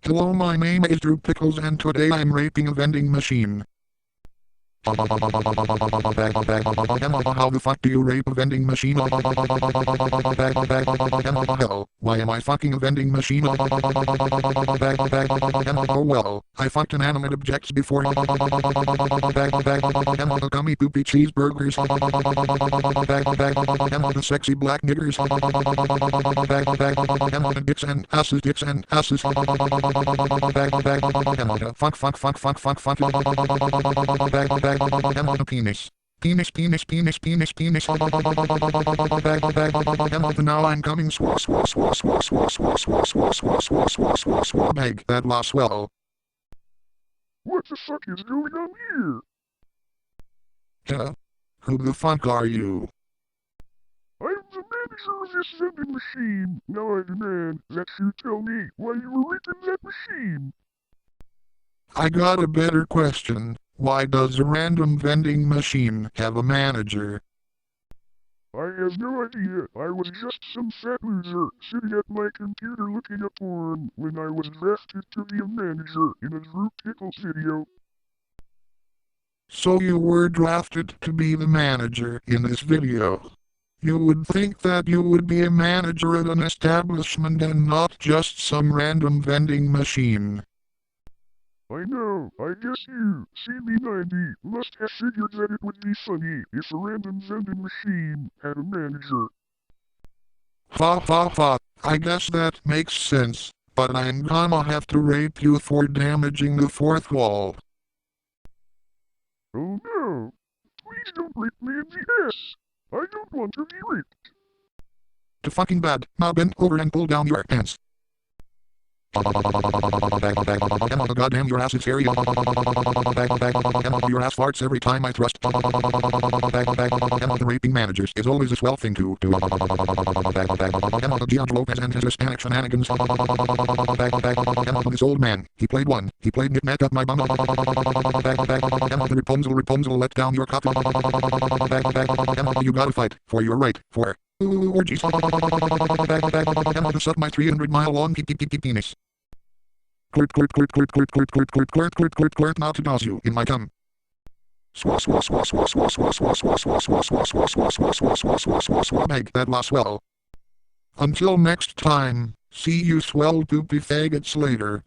Hello, my name is Drew Pickles and today I'm raping a vending machine. How the fuck do you rape a vending machine? Hell, why am I fucking a vending machine? Oh well, I fucked inanimate objects before. The gummy poopy cheeseburgers. The sexy black niggers. The dicks and asses. Fuck. The penis. Penis. Now I'm coming. Beg that lost swell. What the fuck is going on here? Huh? Who the fuck are you? I'm the manager of this vending machine. Now I demand that you tell me why you were raping that machine. I got a better question. Why does a random vending machine have a manager? I have no idea. I was just some fat loser sitting at my computer looking at porn when I was drafted to be a manager in a Drew Pickles video. So you were drafted to be the manager in this video. You would think that you would be a manager at an establishment and not just some random vending machine. I know. I guess you, CB90, must have figured that it would be funny if a random vending machine had a manager. Ha. I guess that makes sense, but I'm gonna have to rape you for damaging the fourth wall. Oh no! Please don't rape me in the ass! I don't want to be raped! Too fucking bad. Now bend over and pull down your pants. Goddamn, your ass is hairy. Your ass farts every time I thrust. The raping managers is always a swell thing to do. George Lopez and his Hispanic shenanigans. This old man, he played knick-knack up my bum. The Rapunzel let down your cup. You gotta fight for your right, for orgies. To suck my 300-mile-long penis. Clirt, now to dose you in my cum. Meg that lost swell. Until next time, see you swell poopy faggots later.